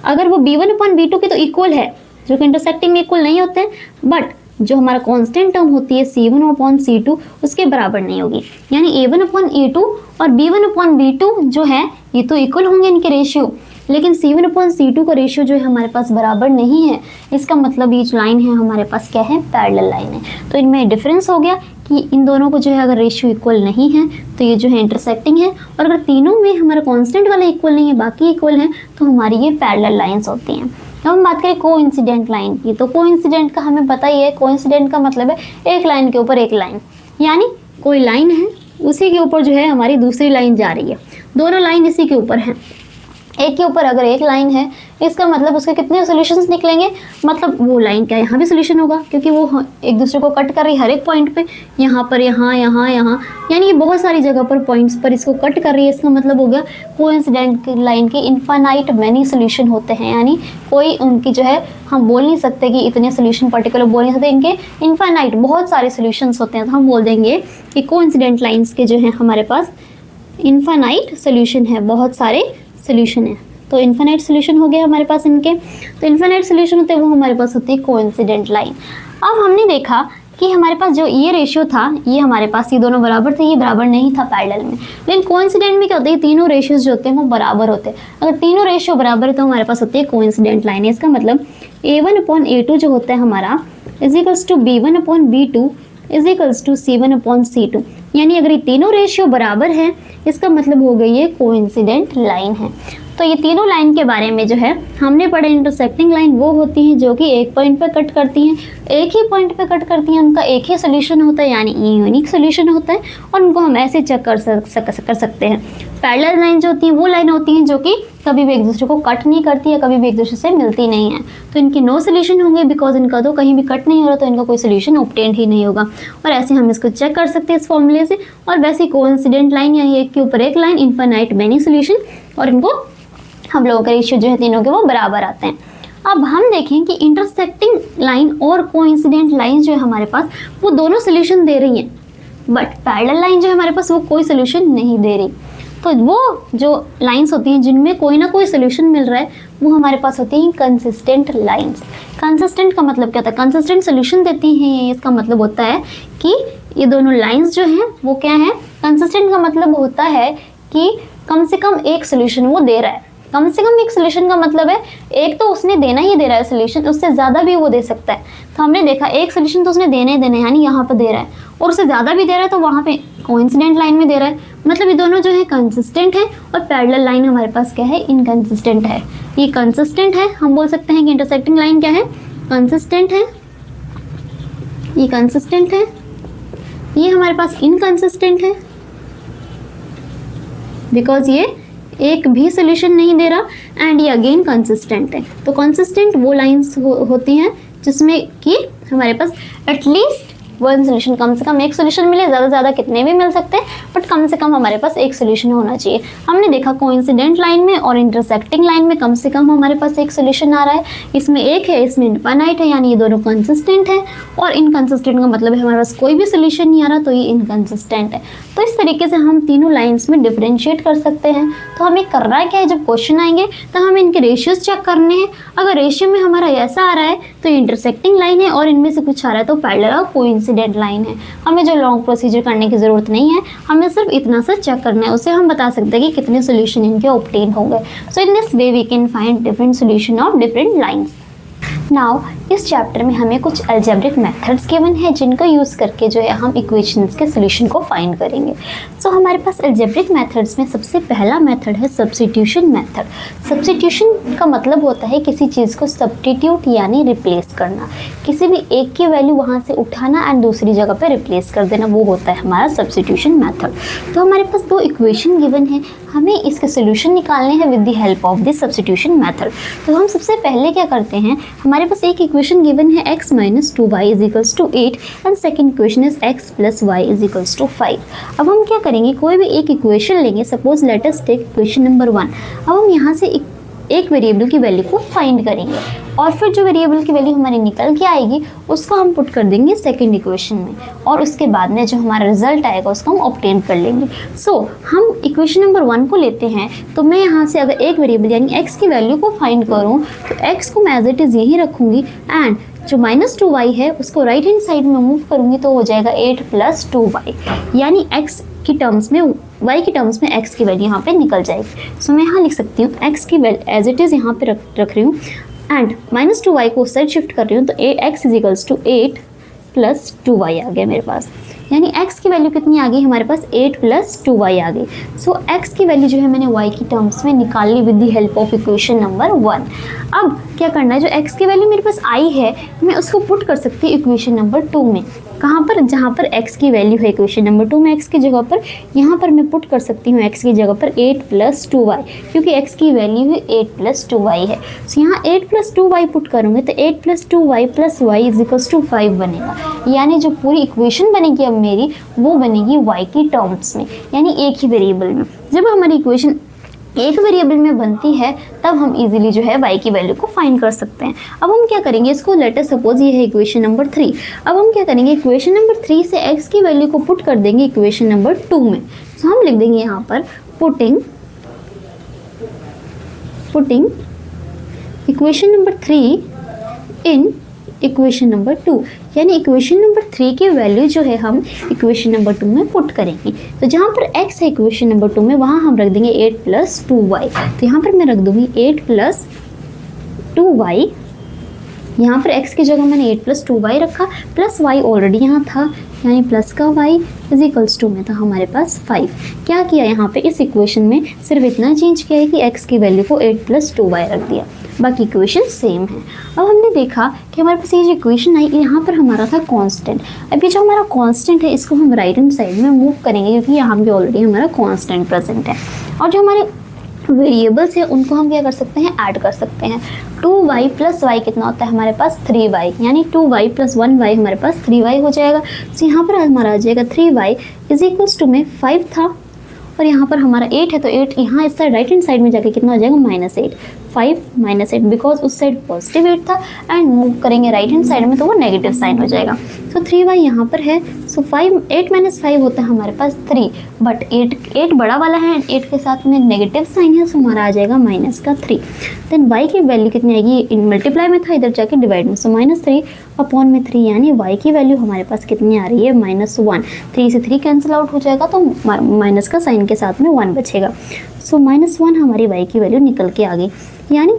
अगर वो B1/B2 के तो इक्वल है, जो कि इंटरसेक्टिंग में इक्वल नहीं होते हैं, बट जो हमारा कांस्टेंट टर्म होती है C1/C2 उसके बराबर नहीं होगी। यानी A1/A2 और B1/B2 जो है ये तो इक्वल होंगे इनके रेशियो, लेकिन C1/C2 का रेशियो जो है हमारे पास बराबर नहीं है। इसका मतलब ये जो लाइन है हमारे पास क्या है, पैरेलल लाइन है। तो इनमें डिफरेंस हो गया कि इन दोनों को जो है अगर रेशियो इक्वल नहीं है तो ये जो है इंटरसेक्टिंग है, और अगर तीनों में हमारा कांस्टेंट वाला इक्वल नहीं है बाकी इक्वल है तो हमारी ये पैरेलल लाइंस होती हैं। अब हम बात करें कोइंसिडेंट लाइन की, तो कोइंसिडेंट का हमें पता ही है, कोइंसिडेंट का मतलब है एक लाइन के ऊपर एक लाइन, यानी कोई लाइन है उसी के ऊपर जो है हमारी दूसरी लाइन जा रही है, दोनों लाइन इसी के ऊपर हैं। एक के ऊपर अगर एक लाइन है इसका मतलब उसके कितने सॉल्यूशंस निकलेंगे, मतलब वो लाइन क्या यहाँ भी सॉल्यूशन होगा क्योंकि वो एक दूसरे को कट कर रही है हर एक पॉइंट पे, यहाँ पर, यहाँ यहाँ यहाँ, यानी ये बहुत सारी जगह पर पॉइंट्स पर इसको कट कर रही है। इसका मतलब हो गया कोइंसिडेंट लाइन के इनफाइनाइट मैनी सॉल्यूशन होते हैं, यानी कोई उनकी जो है हम बोल नहीं सकते कि इतने सॉल्यूशन पर्टिकुलर बोल नहीं सकते, इनके इनफाइनाइट बहुत सारे सॉल्यूशंस होते हैं। तो हम बोल देंगे कि कोइंसिडेंट लाइन्स के जो है हमारे पास इनफाइनाइट सोल्यूशन है, बहुत सारे सोल्यूशन है। तो इन्फिनिट सोल्यूशन हो गया हमारे पास इनके, तो इन्फिनिट सोल्यूशन होते हैं वो हमारे पास होती है कोइंसिडेंट लाइन। अब हमने देखा कि हमारे पास जो ये रेशियो था ये हमारे पास ये दोनों बराबर थे, ये बराबर नहीं था पैरेलल में, लेकिन कोइंसिडेंट में क्या होता है, तीनों रेशियोज जो होते हैं वो बराबर होते हैं। अगर तीनों रेशियो बराबर है तो हमारे पास होती है कोइंसिडेंट लाइन। इसका मतलब A1/A2 जो होता है हमारा is equals to B1/B2 is equals to C1/C2, यानी अगर ये तीनों रेशियो बराबर है इसका मतलब हो गई ये कोइंसिडेंट लाइन है। तो ये तीनों लाइन के बारे में जो है हमने पढ़ा, इंटरसेक्टिंग लाइन वो होती हैं जो कि एक पॉइंट पे कट करती हैं, एक ही पॉइंट पे कट करती हैं, उनका एक ही सोल्यूशन होता है यानी यूनिक सोल्यूशन होता है, और उनको हम ऐसे चेक कर सकते हैं। पैरेलल लाइन जो होती हैं वो लाइन होती हैं जो कि कभी भी एक दूसरे को कट नहीं करती है, कभी भी एक दूसरे से मिलती नहीं है, तो इनके नो सोल्यूशन होंगे बिकॉज इनका तो कहीं भी कट नहीं हो रहा, तो इनका कोई सोल्यूशन ऑब्टेन ही नहीं होगा। और ऐसे हम इसको चेक कर सकते हैं इस फॉर्मूले से। और वैसे कोइंसिडेंट लाइन यानी एक के ऊपर एक लाइन, इनफाइनाइट मैनी सोल्यूशन, और इनको हम लोगों का रेशियो जो है तीनों के वो बराबर आते हैं। अब हम देखें कि इंटरसेक्टिंग लाइन और कोइंसिडेंट लाइन जो है हमारे पास वो दोनों सोल्यूशन दे रही हैं, बट पैरेलल लाइन जो है हमारे पास वो कोई सोल्यूशन नहीं दे रही। तो वो जो लाइंस होती हैं जिनमें कोई ना कोई सोल्यूशन मिल रहा है वो हमारे पास होती हैं कंसिस्टेंट लाइंस। कंसिस्टेंट का मतलब क्या होता है, कंसिस्टेंट सोल्यूशन देती हैं, इसका मतलब होता है कि ये दोनों लाइंस जो हैं वो क्या है, कंसिस्टेंट का मतलब होता है कि कम से कम एक सोल्यूशन वो दे रहा है। कम से कम एक सोल्यूशन का मतलब है एक तो उसने देना ही दे रहा है सोल्यूशन, उससे ज़्यादा भी वो दे सकता है। तो हमने देखा एक सोल्यूशन तो उसने देना ही देना है, यानी यहाँ पर दे रहा है, और उससे ज़्यादा भी दे रहा है तो वहाँ पे कोइंसिडेंट लाइन में दे रहा है। मतलब ये दोनों जो है कंसिस्टेंट है, और पैरेलल लाइन हमारे पास क्या है, इनकंसिस्टेंट है। ये कंसिस्टेंट है, हम बोल सकते हैं कि इंटरसेक्टिंग लाइन क्या है, कंसिस्टेंट है, ये कंसिस्टेंट है, ये हमारे पास इनकंसिस्टेंट है बिकॉज ये एक भी सोल्यूशन नहीं दे रहा, एंड ये अगेन कंसिस्टेंट है। तो कंसिस्टेंट वो लाइंस होती हैं जिसमें कि हमारे पास एटलीस्ट वन सोल्यूशन, कम से कम एक सोल्यूशन मिले, ज़्यादा से ज़्यादा कितने भी मिल सकते हैं बट कम से कम हमारे पास एक सोल्यूशन होना चाहिए। हमने देखा कोइंसिडेंट लाइन में और इंटरसेक्टिंग लाइन में कम से कम हमारे पास एक सोल्यूशन आ रहा है, इसमें एक है, इसमें इनफाइनाइट है, यानी ये दोनों कंसिस्टेंट है, और इनकंसिस्टेंट का मतलब है हमारे पास कोई भी सोल्यूशन नहीं आ रहा, तो ये इनकंसिस्टेंट है। तो इस तरीके से हम तीनों लाइन्स में डिफ्रेंशिएट कर सकते हैं। तो हमें करना क्या है, जब क्वेश्चन आएंगे तो हमें इनके रेशियोज चेक करने हैं। अगर रेशियो में हमारा ऐसा आ रहा है तो इंटरसेक्टिंग लाइन है, और इनमें से कुछ आ रहा है तो पैरेलल और कोइंसिडेंट लाइन है। हमें जो लॉन्ग प्रोसीजर करने की ज़रूरत नहीं है, हमें सिर्फ इतना सा चेक करना है, उससे हम बता सकते हैं कि कितने सोल्यूशन इनके ऑब्टेन होंगे। So in this way we can find different solution of different lines. Now इस चैप्टर में हमें कुछ अलजेब्रिक मेथड्स गिवन है जिनको यूज़ करके जो है हम इक्वेशंस के सोल्यूशन को फाइंड करेंगे। सो हमारे पास अलजेब्रिक मेथड्स में सबसे पहला मेथड है सब्स्टिट्यूशन मेथड। सब्स्टिट्यूशन का मतलब होता है किसी चीज़ को सब्स्टिट्यूट यानी रिप्लेस करना, किसी भी एक की वैल्यू वहाँ से उठाना एंड दूसरी जगह पे रिप्लेस कर देना, वो होता है हमारा सब्स्टिट्यूशन मेथड। तो हमारे पास दो इक्वेशन गिवन है, हमें इसके सोल्यूशन निकालने हैं with the help of this substitution method. तो हम सबसे पहले क्या करते हैं, हमारे पास एक इक्वेशन गिवन है x - 2y = 8 and second equation is x + y = 5। अब हम क्या करेंगे, कोई भी एक इक्वेशन लेंगे, suppose let us take equation number 1। अब हम यहाँ से एक वेरिएबल की वैल्यू को फाइंड करेंगे और फिर जो वेरिएबल की वैल्यू हमारी निकल के आएगी उसको हम पुट कर देंगे सेकंड इक्वेशन में और उसके बाद में जो हमारा रिजल्ट आएगा उसको हम ऑब्टेन कर लेंगे। सो हम इक्वेशन नंबर 1 को लेते हैं, तो मैं यहाँ से अगर एक वेरिएबल यानी x की वैल्यू को फाइंड करूँ तो x को मैं एज इट इज़ यही रखूँगी एंड जो -2y है उसको राइट हैंड साइड में मूव करूँगी तो हो जाएगा 8 + 2y, यानी x की टर्म्स में y की टर्म्स में x की वैल्यू यहाँ पे निकल जाएगी। सो मैं यहाँ लिख सकती हूँ x की वैल्यू एज इट इज़ यहाँ पे रख रही हूँ एंड -2y को उस साइड शिफ्ट कर रही हूँ तो x = 8 + 2y आ गया मेरे पास, यानी x की वैल्यू कितनी आ गई हमारे पास 8 + 2y आ गई। सो x की वैल्यू जो है मैंने y की टर्म्स में निकाल ली with the help of equation number 1। अब क्या करना है, जो x की वैल्यू मेरे पास आई है मैं उसको पुट कर सकती हूँ इक्वेशन नंबर 2 में। कहाँ पर, जहाँ पर x की वैल्यू है इक्वेशन नंबर 2 में x की जगह पर, यहाँ पर मैं पुट कर सकती हूँ x की जगह पर 8 + 2y, क्योंकि x की वैल्यू है 8 + 2y है। सो यहाँ 8 + 2y पुट करूँगी तो 8 + 2y + y = 5 बनेगा, यानी जो पूरी इक्वेशन बनेगी अब मेरी वो बनेगी y की टर्म्स में, यानी एक ही वेरिएबल में। जब हमारी इक्वेशन एक वेरिएबल में बनती है तब हम इजीली जो है y की वैल्यू को फाइंड कर सकते हैं। अब हम क्या करेंगे, इसको लेट अस सपोज ये है इक्वेशन नंबर 3। अब हम क्या करेंगे, इक्वेशन नंबर 3 से x की वैल्यू को पुट कर देंगे इक्वेशन नंबर 2 में। तो हम लिख देंगे यहाँ पर putting equation number 3 in equation number 2, यानी इक्वेशन नंबर 3 की वैल्यू जो है हम इक्वेशन नंबर 2 में पुट करेंगे। तो जहाँ पर x है इक्वेशन नंबर 2 में वहाँ हम रख देंगे 8 + 2y, तो यहाँ पर मैं रख दूँगी 8 + 2y, यहाँ पर x की जगह मैंने 8 + 2y रखा, प्लस y ऑलरेडी यहाँ था, यानी प्लस का y = में था हमारे पास 5। क्या किया यहाँ पे इस इक्वेशन में, सिर्फ इतना चेंज किया है कि x की वैल्यू को 8 + 2y रख दिया, बाकी इक्वेशन सेम है। अब हमने देखा कि हमारे पास ये जो इक्वेशन आई यहाँ पर हमारा था कांस्टेंट। अब ये जो हमारा कांस्टेंट है इसको हम राइट हैंड साइड में मूव करेंगे क्योंकि यहाँ पे ऑलरेडी हमारा कांस्टेंट प्रेजेंट है, और जो हमारे वेरिएबल्स है उनको हम क्या कर सकते हैं, ऐड कर सकते हैं। 2y + y कितना होता है हमारे पास 3y, यानी 2y + 1y हमारे पास 3y हो जाएगा। तो यहाँ पर हमारा आ जाएगा 3y = में 5 था और यहाँ पर हमारा 8 है, तो 8 यहाँ इस साइड राइट हैंड साइड में जाके कितना हो जाएगा -8, 5 - 8, बिकॉज उस साइड पॉजिटिव 8 था एंड मूव करेंगे राइट हैंड साइड में तो वो नेगेटिव साइन हो जाएगा। तो 3y यहाँ पर है, सो 8 - 5 होता है हमारे पास 3, बट 8 बड़ा वाला है एंड 8 के साथ में नेगेटिव साइन है, सो हमारा आ जाएगा -3। देन y की वैल्यू कितनी आएगी, इन मल्टीप्लाई में था इधर जाके डिवाइड में, सो -3/3, यानी y की वैल्यू हमारे पास कितनी आ रही है -1। 3 से 3 कैंसिल आउट हो जाएगा तो माइनस का साइन के साथ में 1 बचेगा। सो -1 हमारी y की वैल्यू निकल के आ गई, यानी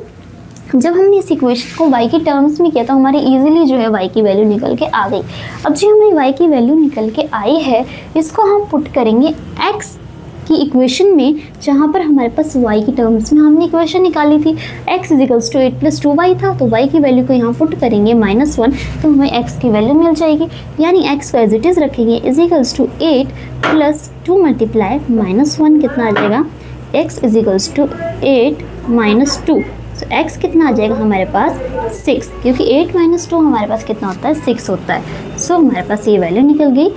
जब हमने इस इक्वेशन को y की टर्म्स में किया तो हमारी इजीली जो है y की वैल्यू निकल के आ गई। अब जो हमारी y की वैल्यू निकल के आई है इसको हम पुट करेंगे x की इक्वेशन में, जहाँ पर हमारे पास y की टर्म्स में हमने इक्वेशन निकाली थी। x = 8 + 2y था, तो y की वैल्यू को यहाँ पुट करेंगे -1 तो हमें x की वैल्यू मिल जाएगी, यानी x को एज इट इज़ रखेंगे = 8 + 2 × -1 कितना आ जाएगा, x = 8 - 2, तो x कितना आ जाएगा हमारे पास 6, क्योंकि 8 - 2 हमारे पास कितना होता है 6 होता है। सो हमारे पास ये वैल्यू निकल गई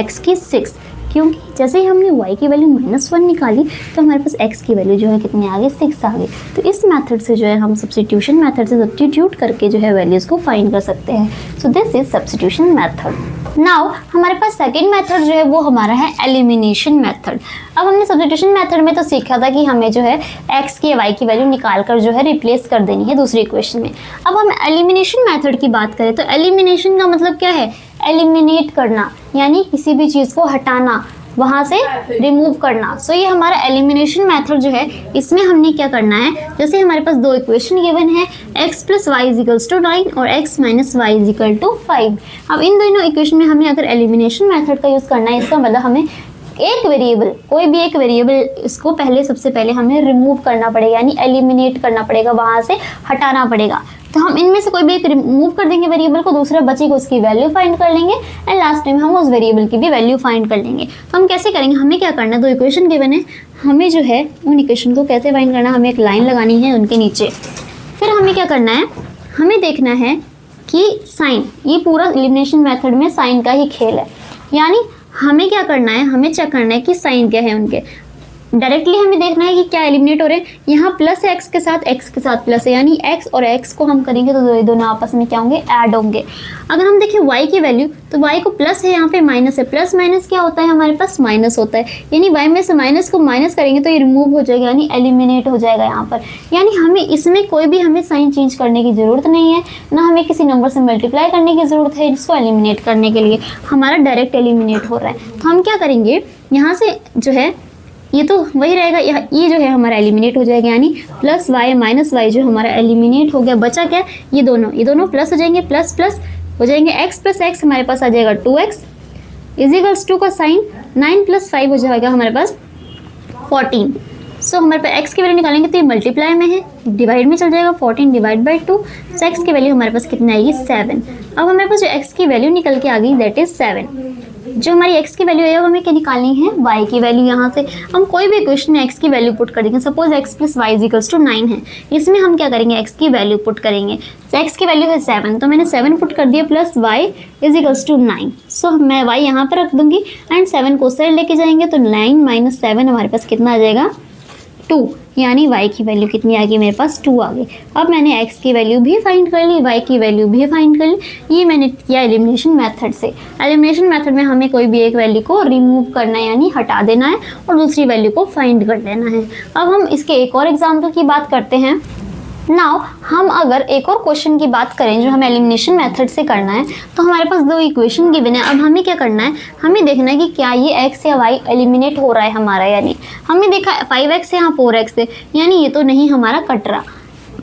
x की 6, क्योंकि जैसे ही हमने y की वैल्यू -1 निकाली तो हमारे पास x की वैल्यू जो है कितनी आ गई 6 आ गई। तो इस मेथड से जो है हम सब्स्टिट्यूशन मेथड से सब्स्टिट्यूट करके जो है वैल्यूज़ को फाइंड कर सकते हैं। So this is substitution method. Now हमारे पास सेकेंड मेथड जो है वो हमारा है एलिमिनेशन मेथड। अब हमने सब्स्टिट्यूशन मेथड में तो सीखा था कि हमें जो है x की y की वैल्यू निकाल कर जो है रिप्लेस कर देनी है दूसरी इक्वेशन में। अब हम एलिमिनेशन मेथड की बात करें तो एलिमिनेशन का मतलब क्या है, एलिमिनेट करना, यानी किसी भी चीज़ को हटाना, वहाँ से रिमूव करना। सो ये हमारा एलिमिनेशन मेथड जो है इसमें हमने क्या करना है, जैसे हमारे पास दो इक्वेशन गिवन है x + y = 9 और x - y = 5। अब इन दोनों इक्वेशन में हमें अगर एलिमिनेशन मेथड का यूज़ करना है, इसका मतलब हमें एक वेरिएबल, कोई भी एक वेरिएबल, इसको सबसे पहले हमें रिमूव करना पड़ेगा, यानी एलिमिनेट करना पड़ेगा, वहाँ से हटाना पड़ेगा। तो हम इनमें से कोई भी एक रिमूव कर देंगे वेरिएबल को, दूसरा बचेगा उसकी वैल्यू फाइंड कर लेंगे एंड लास्ट टाइम हम उस वेरिएबल की भी वैल्यू फाइंड कर लेंगे। तो हम कैसे करेंगे, हमें क्या करना है, दो इक्वेशन गिवन है, हमें जो है उन इक्वेशन को कैसे फाइंड करना है, हमें एक लाइन लगानी है उनके नीचे। फिर हमें क्या करना है, हमें देखना है कि साइन, ये पूरा एलिमिनेशन मेथड में साइन का ही खेल है, यानी हमें क्या करना है, हमें चेक करना है कि साइन क्या है उनके। डायरेक्टली हमें देखना है कि क्या एलिमिनेट हो रहे हैं। यहाँ प्लस है एक्स के साथ प्लस है, यानी एक्स और एक्स को हम करेंगे तो दोनों आपस में क्या होंगे, ऐड होंगे। अगर हम देखें y की वैल्यू तो y को प्लस है, यहाँ पे माइनस है। प्लस माइनस क्या होता है, हमारे पास माइनस होता है, यानी y में से माइनस को माइनस करेंगे तो ये रिमूव हो जाएगा, यानी एलिमिनेट हो जाएगा यहाँ पर। यानी हमें इसमें कोई भी हमें साइन चेंज करने की ज़रूरत नहीं है, ना हमें किसी नंबर से मल्टीप्लाई करने की ज़रूरत है इसको एलिमिनेट करने के लिए, हमारा डायरेक्ट एलिमिनेट हो रहा है। तो हम क्या करेंगे, यहाँ से जो है ये तो वही रहेगा, ये जो है हमारा एलिमिनेट हो जाएगा, यानी प्लस वाई माइनस वाई जो हमारा एलिमिनेट हो गया। बचा क्या, ये दोनों प्लस हो जाएंगे, प्लस प्लस हो जाएंगे, एक्स प्लस एक्स हमारे पास आ जाएगा 2x इजिकल्स 2 का साइन 9 + 5 हो जाएगा हमारे पास 14। सो हमारे पास x की वैल्यू निकालेंगे तो ये मल्टीप्लाई में है, डिवाइड में चल जाएगा, 14 डिवाइड बाई 2। सो x की वैल्यू हमारे पास कितनी आएगी, 7। अब हमारे पास जो x की वैल्यू निकल के आ गई दैट इज 7। जो हमारी x की वैल्यू है वो हमें क्या निकालनी है, y की वैल्यू। यहाँ से हम कोई भी क्वेश्चन में x की वैल्यू पुट कर देंगे। सपोज x + y = 9 है, इसमें हम क्या करेंगे, x की वैल्यू पुट करेंगे। तो x की वैल्यू है 7, तो मैंने 7 पुट कर दिया, प्लस y = 9। सो मैं y यहाँ पर रख दूंगी एंड 7 को साइड लेके जाएंगे तो 9 - 7 हमारे पास कितना आ जाएगा, 2, यानी y की वैल्यू कितनी आ गई, मेरे पास 2 आ गई। अब मैंने x की वैल्यू भी फाइंड कर ली, y की वैल्यू भी फाइंड कर ली। ये मैंने किया एलिमिनेशन मेथड से। एलिमिनेशन मेथड में हमें कोई भी एक वैल्यू को रिमूव करना है, यानी हटा देना है, और दूसरी वैल्यू को फाइंड कर लेना है। अब हम इसके एक और एग्जाम्पल की बात करते हैं। नाउ हम अगर एक और क्वेश्चन की बात करें जो हमें एलिमिनेशन मेथड से करना है, तो हमारे पास 2 इक्वेशन गिवन है। अब हमें क्या करना है, हमें देखना है कि क्या ये x या y एलिमिनेट हो रहा है हमारा, यानी हमने देखा 5x यहाँ 4x है, यानी ये तो नहीं हमारा कट रहा,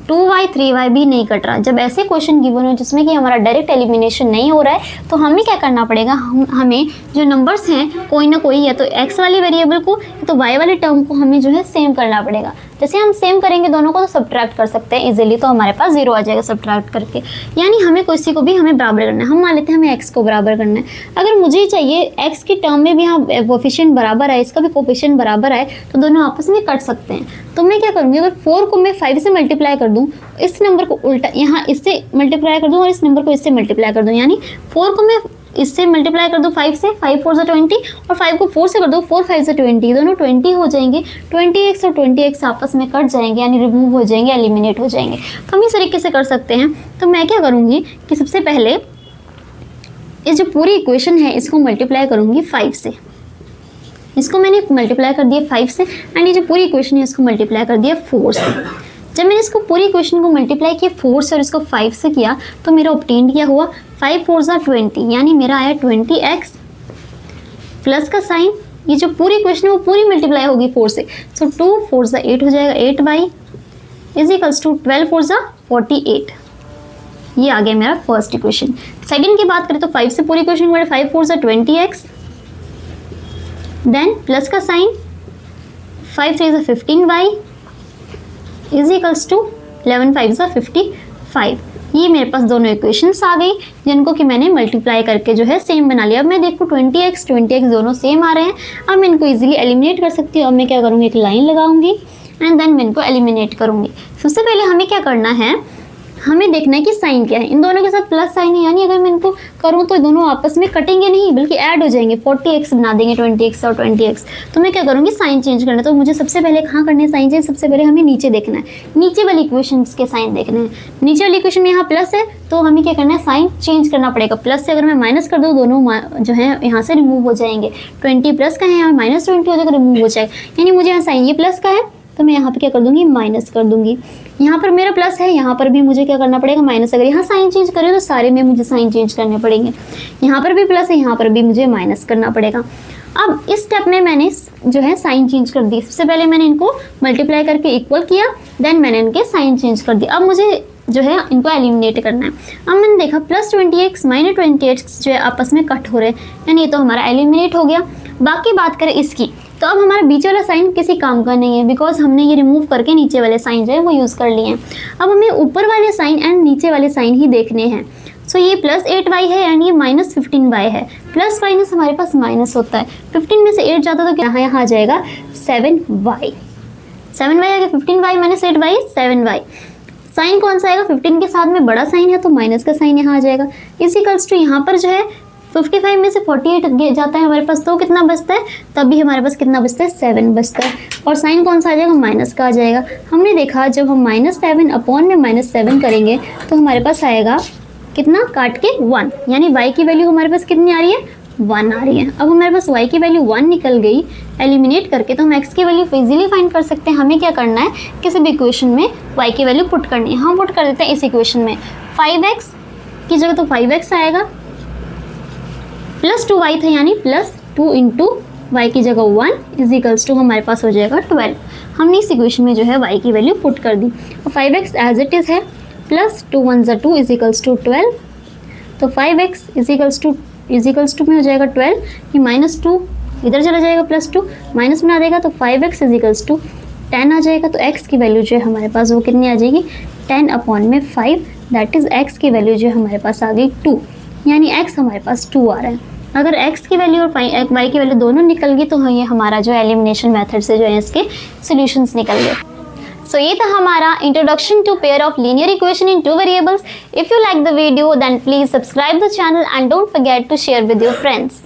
2y 3y भी नहीं कट रहा। जब ऐसे क्वेश्चन गिवन हो जिसमें कि हमारा डायरेक्ट एलिमिनेशन नहीं हो रहा है, तो हमें क्या करना पड़ेगा, हमें जो नंबर्स हैं कोई ना कोई, या तो x वाले वेरिएबल को या तो y वाले टर्म को हमें जो है सेम करना पड़ेगा। जैसे हम सेम करेंगे दोनों को तो सब्ट्रैक्ट कर सकते हैं इजीली, तो हमारे पास 0 आ जाएगा सब्ट्रैक्ट करके। यानी हमें किसी को भी हमें बराबर करना है। हम मान लेते हैं हमें x को बराबर करना है। अगर मुझे चाहिए x की टर्म में भी यहाँ कोफिशिएंट बराबर आए, इसका भी कोफिशिएंट बराबर आए, तो दोनों आपस में कट सकते हैं। तो मैं क्या करूँगी, अगर 4 को मैं 5 से मल्टीप्लाई कर दूँ, इस नंबर को उल्टा यहाँ इससे मल्टीप्लाई कर दूँ और इस नंबर को इससे मल्टीप्लाई कर दूँ, यानी 4 को मैं इससे मल्टीप्लाई कर दो 5 से, 5 4 20, और 5 को 4 से कर दो, 4 5 20, दोनों 20 हो जाएंगे। 20x और 20x आपस में कट जाएंगे, यानी रिमूव हो जाएंगे, एलिमिनेट हो जाएंगे। तो हम इस तरीके से कर सकते हैं। तो मैं क्या करूँगी कि सबसे पहले ये जो पूरी इक्वेशन है इसको मल्टीप्लाई करूँगी 5 से। इसको मैंने मल्टीप्लाई कर दिया 5 से, एंड ये जो पूरी इक्वेशन है इसको मल्टीप्लाई कर दिया 4 से। जब मैंने इसको पूरी इक्वेशन को मल्टीप्लाई किया 4 से और इसको 5 से किया, तो मेरा ऑब्टेन क्या हुआ, 5 4 20, यानी मेरा आया 20x प्लस का साइन, ये जो पूरी इक्वेशन है वो पूरी मल्टीप्लाई होगी 4 से। सो 2 4 8 हो जाएगा, 8y = 12 4 48। ये आ गया मेरा फर्स्ट इक्वेशन। सेकंड की बात करें तो 5 से पूरी इक्वेशन को 5 4 20x, देन प्लस का साइन 5 3 15y = 11 5 55। ये मेरे पास दोनों इक्वेशंस आ गई जिनको कि मैंने मल्टीप्लाई करके जो है सेम बना लिया। अब मैं देखूँ 20x दोनों सेम आ रहे हैं। अब मैं इनको इजीली एलिमिनेट कर सकती हूँ। अब मैं क्या करूँगी, एक लाइन लगाऊंगी एंड देन मैं इनको एलिमिनेट करूँगी। सबसे पहले हमें क्या करना है, हमें देखना है कि साइन क्या है। इन दोनों के साथ प्लस साइन है, यानी अगर मैं इनको करूँ तो दोनों आपस में कटेंगे नहीं बल्कि ऐड हो जाएंगे, 40x बना देंगे 20x और 20x। तो मैं क्या करूँगी, साइन चेंज करना है। तो मुझे सबसे पहले कहाँ करना है साइन चेंज, सबसे पहले हमें नीचे देखना है, नीचे वाली इक्वेशन के साइन देखने हैं। नीचे वाली इक्वेशन में यहाँ प्लस है तो हमें क्या करना है, साइन चेंज करना पड़ेगा। प्लस से अगर मैं माइनस कर दूँ दोनों जो है यहाँ से रिमूव हो जाएंगे। 20 प्लस का है, यहाँ -20 हो जाएगा, रिमूव हो जाएगा। यानी मुझे यहाँ साइन ये प्लस का है तो मैं यहाँ पे क्या कर दूंगी, माइनस कर दूंगी। यहाँ पर मेरा प्लस है, यहाँ पर भी मुझे क्या करना पड़ेगा, माइनस। अगर यहाँ साइन चेंज करें तो सारे में मुझे साइन चेंज करने पड़ेंगे। यहाँ पर भी प्लस है, यहाँ पर भी मुझे माइनस करना पड़ेगा। अब इस स्टेप में मैंने जो है साइन चेंज कर दी। सबसे पहले मैंने इनको मल्टीप्लाई करके इक्वल किया, देन मैंने इनके साइन चेंज कर दिया। अब मुझे जो है इनको एलिमिनेट करना है। अब मैंने देखा +20x -20x जो है आपस में कट हो रहे हैं, यानी ये तो हमारा एलिमिनेट हो गया। बाकी बात करें इसकी, तो अब हमारा बीच वाला साइन किसी काम का नहीं है, बिकॉज हमने ये रिमूव करके नीचे वाले साइन जो है वो यूज़ कर लिए हैं। अब हमें ऊपर वाले साइन एंड नीचे वाले साइन ही देखने हैं। सो ये +8y है एंड ये -15y है। प्लस माइनस हमारे पास माइनस होता है, 15 में से 8 जाता तो क्या यहाँ आ जाएगा 7y। 7y आ गया, 15y - 8y 7y। साइन कौन सा आएगा, 15 के साथ में बड़ा साइन है तो माइनस का साइन यहाँ आ जाएगा। इसी कल्स टू यहाँ पर जो है 55 में से 48 जाता है हमारे पास, तो कितना बचता है, तभी हमारे पास कितना बचता है, 7 बचता है। और साइन कौन सा आ जाएगा, माइनस का आ जाएगा। हमने देखा जब हम -7 अपॉन में -7 करेंगे तो हमारे पास आएगा कितना, काट के 1, यानी y की वैल्यू हमारे पास कितनी आ रही है, 1 आ रही है। अब हमारे पास y की वैल्यू 1 निकल गई एलिमिनेट करके, तो हम x की वैल्यू इजीली फाइंड कर सकते हैं। हमें क्या करना है, किसी भी इक्वेशन में y की वैल्यू पुट करनी है। हम पुट कर देते हैं इस इक्वेशन में 5x की जगह तो 5x आएगा, प्लस 2y था यानी +2 इंटू वाई की जगह 1 इजिकल्स टू हमारे पास हो जाएगा 12। हमने इस इक्वेशन में जो है y की वैल्यू पुट कर दी और 5x एज इट इज़ है, प्लस 2 1 ज़ा 2 इजिकल्स टू 12। तो 5x इजिकल्स टू में हो जाएगा 12, ये -2 इधर चला जाएगा, +2 माइनस में आ जाएगा, तो 5x इजिकल्स टू 10 आ जाएगा। तो x की वैल्यू जो है हमारे पास वो कितनी आ जाएगी, 10 अपॉन में 5, दैट इज़ x की वैल्यू जो हमारे पास आ गई 2, यानी x हमारे पास 2 आ रहा है। अगर x की वैल्यू और y की वैल्यू दोनों निकल गई तो ये हमारा जो एलिमिनेशन मेथड से जो है इसके सॉल्यूशंस निकल गए। सो ये था हमारा introduction to pair of linear equation in 2 variables. If you like the video then please subscribe the channel and don't forget to share with your friends.